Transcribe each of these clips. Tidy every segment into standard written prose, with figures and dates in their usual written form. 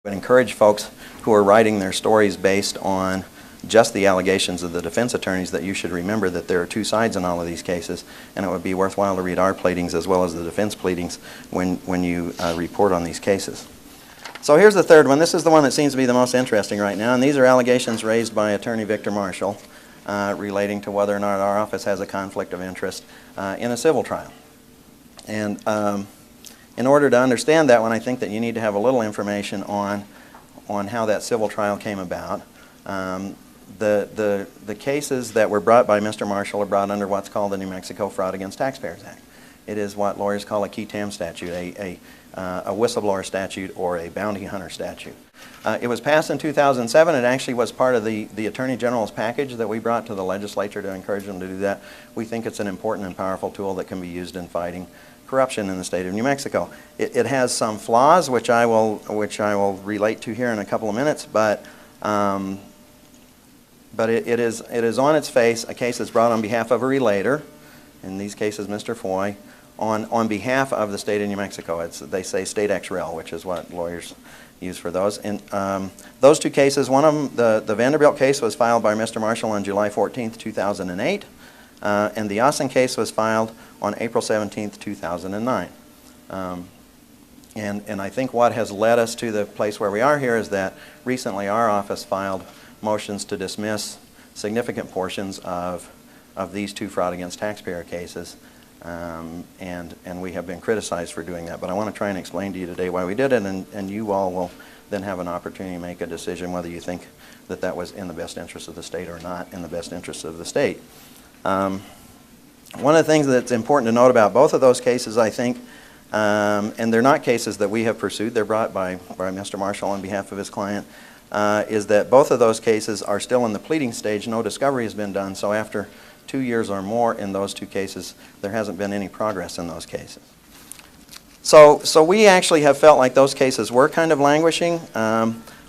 I encourage folks who are writing their stories based on just the allegations of the defense attorneys that you should remember that there are two sides in all of these cases, and it would be worthwhile to read our pleadings as well as the defense pleadings when you report on these cases. So here's the third one. This is the one that seems to be the most interesting right now, and these are allegations raised by Attorney Victor Marshall relating to whether or not our office has a conflict of interest in a civil trial. And in order to understand that one, I think that you need to have a little information on how that civil trial came about. The cases that were brought by Mr. Marshall are brought under what's called the New Mexico Fraud Against Taxpayers Act. It is what lawyers call a qui-tam statute, a whistleblower statute or a bounty hunter statute. It was passed in 2007. It actually was part of the Attorney General's package that we brought to the legislature to encourage them to do that. We think it's an important and powerful tool that can be used in fighting corruption in the state of New Mexico. It has some flaws, which I will relate to here in a couple of minutes, but it is on its face a case that's brought on behalf of a relator, in these cases Mr. Foy, on behalf of the state of New Mexico. They say state ex rel, which is what lawyers use for those. And those two cases, one of them, the Vanderbilt case was filed by Mr. Marshall on July 14th, 2008, and the Austin case was filed on April 17th, 2009. And I think what has led us to the place where we are here is that recently our office filed motions to dismiss significant portions of these two fraud against taxpayer cases, and we have been criticized for doing that. But I want to try and explain to you today why we did it, and you all will then have an opportunity to make a decision whether you think that that was in the best interest of the state or not in the best interest of the state. One of the things that's important to note about both of those cases, I think, and they're not cases that we have pursued, they're brought by Mr. Marshall on behalf of his client, is that both of those cases are still in the pleading stage. No discovery has been done, so after 2 years or more in those two cases, there hasn't been any progress in those cases. So we actually have felt like those cases were kind of languishing.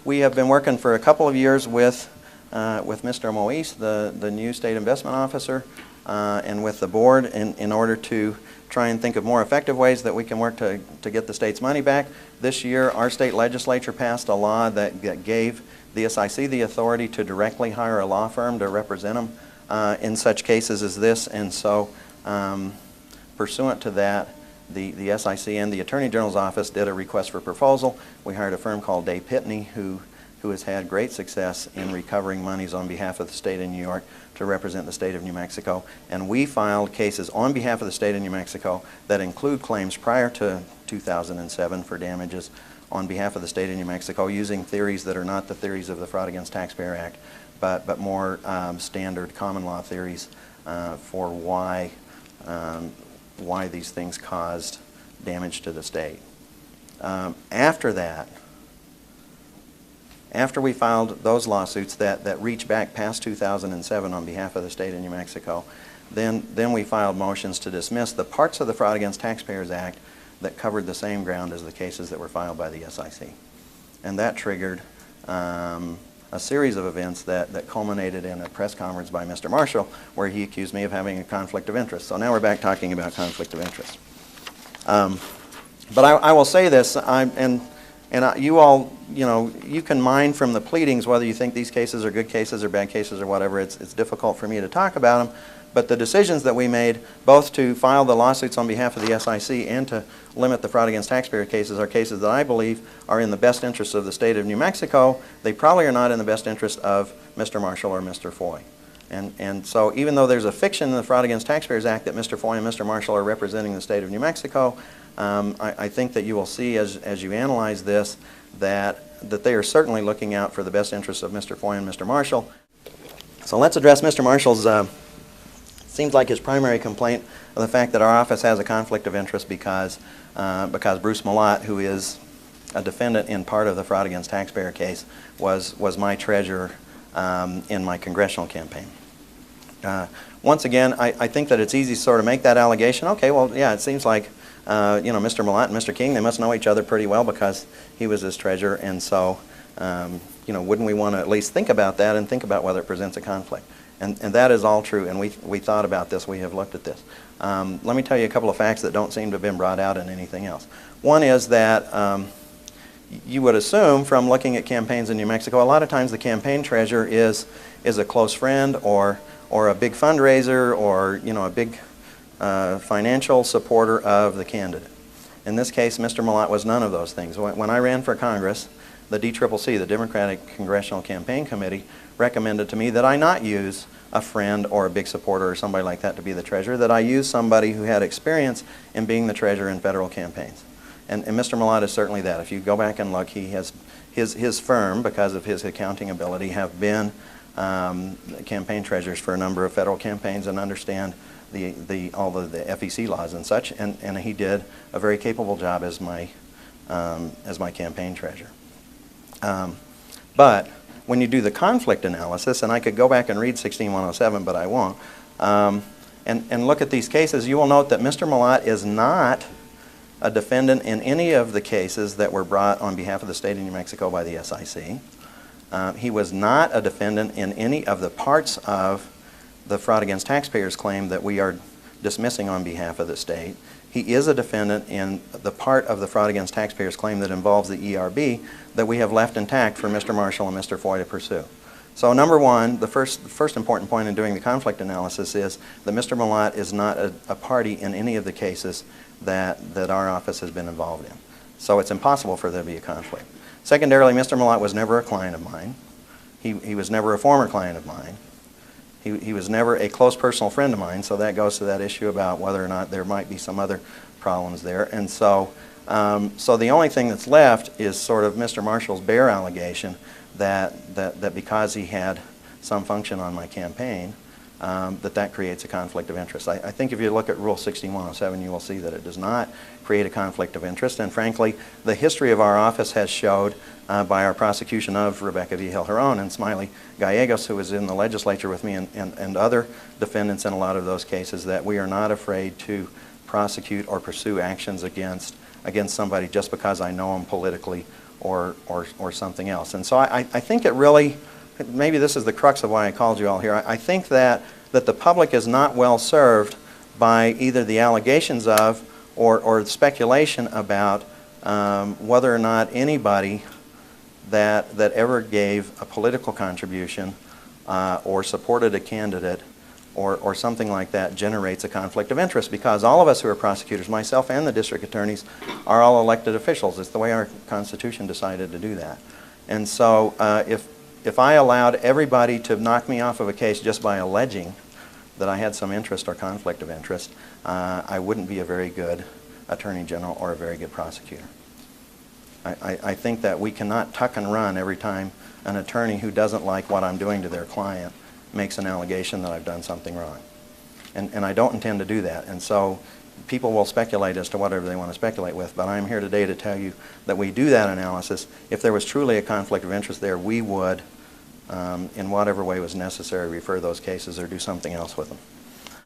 We have been working for a couple of years with Mr. Moise, the new state investment officer, and with the board in order to try and think of more effective ways that we can work to get the state's money back. This year, our state legislature passed a law that gave the SIC the authority to directly hire a law firm to represent them in such cases as this. And so, pursuant to that, the SIC and the Attorney General's office did a request for proposal. We hired a firm called Day Pitney, who has had great success in recovering monies on behalf of the state of New York to represent the state of New Mexico. And we filed cases on behalf of the state of New Mexico that include claims prior to 2007 for damages on behalf of the state of New Mexico using theories that are not the theories of the Fraud Against Taxpayer Act, but more standard common law theories for why these things caused damage to the state. After that, after we filed those lawsuits that reach back past 2007 on behalf of the state of New Mexico, then we filed motions to dismiss the parts of the Fraud Against Taxpayers Act that covered the same ground as the cases that were filed by the SIC. And that triggered a series of events that culminated in a press conference by Mr. Marshall where he accused me of having a conflict of interest. So now we're back talking about conflict of interest. But I will say this, you all, you can mine from the pleadings whether you think these cases are good cases or bad cases or whatever. It's difficult for me to talk about them. But the decisions that we made, both to file the lawsuits on behalf of the SIC and to limit the fraud against taxpayer cases, are cases that I believe are in the best interest of the state of New Mexico. They probably are not in the best interest of Mr. Marshall or Mr. Foy. And so even though there's a fiction in the Fraud Against Taxpayers Act that Mr. Foy and Mr. Marshall are representing the state of New Mexico, I think that you will see as you analyze this that they are certainly looking out for the best interests of Mr. Foy and Mr. Marshall. So let's address Mr. Marshall's, seems like his primary complaint of the fact that our office has a conflict of interest because Bruce Malott, who is a defendant in part of the Fraud Against Taxpayer case, was my treasurer in my congressional campaign. Once again, I think that it's easy to sort of make that allegation. Okay, well, yeah, it seems like Mr. Malott and Mr. King, they must know each other pretty well because he was his treasurer, and so wouldn't we want to at least think about that and think about whether it presents a conflict? And that is all true, and we thought about this, we have looked at this. Let me tell you a couple of facts that don't seem to have been brought out in anything else. One is that you would assume from looking at campaigns in New Mexico, a lot of times the campaign treasurer is a close friend or a big fundraiser or, you know, a big financial supporter of the candidate. In this case, Mr. Malott was none of those things. When I ran for Congress, the DCCC, the Democratic Congressional Campaign Committee, recommended to me that I not use a friend or a big supporter or somebody like that to be the treasurer, that I use somebody who had experience in being the treasurer in federal campaigns. And Mr. Malott is certainly that. If you go back and look, he has his firm, because of his accounting ability, have been campaign treasurers for a number of federal campaigns and understand all the FEC laws and such. And he did a very capable job as my campaign treasurer. But when you do the conflict analysis, and I could go back and read 16107, but I won't, and look at these cases, you will note that Mr. Malott is not a defendant in any of the cases that were brought on behalf of the state of New Mexico by the SIC. He was not a defendant in any of the parts of the fraud against taxpayers claim that we are dismissing on behalf of the state. He is a defendant in the part of the fraud against taxpayers claim that involves the ERB that we have left intact for Mr. Marshall and Mr. Foy to pursue. So number one, the first important point in doing the conflict analysis is that Mr. Malott is not a party in any of the cases that our office has been involved in. So it's impossible for there to be a conflict. Secondarily, Mr. Malott was never a client of mine. He was never a former client of mine. He was never a close personal friend of mine, so that goes to that issue about whether or not there might be some other problems there. And so, so the only thing that's left is sort of Mr. Marshall's bare allegation that because he had some function on my campaign, that creates a conflict of interest. I think if you look at Rule 6107, you will see that it does not create a conflict of interest. And frankly, the history of our office has showed by our prosecution of Rebecca Vigil Heron and Smiley Gallegos, who was in the legislature with me, and other defendants in a lot of those cases, that we are not afraid to prosecute or pursue actions against somebody just because I know them politically or something else. And so I think it really, maybe this is the crux of why I called you all here. I think that the public is not well served by either the allegations of or the speculation about whether or not anybody that ever gave a political contribution or supported a candidate or something like that generates a conflict of interest, because all of us who are prosecutors, myself and the district attorneys, are all elected officials. It's the way our Constitution decided to do that. And so if I allowed everybody to knock me off of a case just by alleging that I had some interest or conflict of interest, I wouldn't be a very good Attorney General or a very good prosecutor. I think that we cannot tuck and run every time an attorney who doesn't like what I'm doing to their client makes an allegation that I've done something wrong. And I don't intend to do that. And so people will speculate as to whatever they want to speculate with, but I'm here today to tell you that we do that analysis. If there was truly a conflict of interest there, we would, in whatever way was necessary, refer those cases or do something else with them.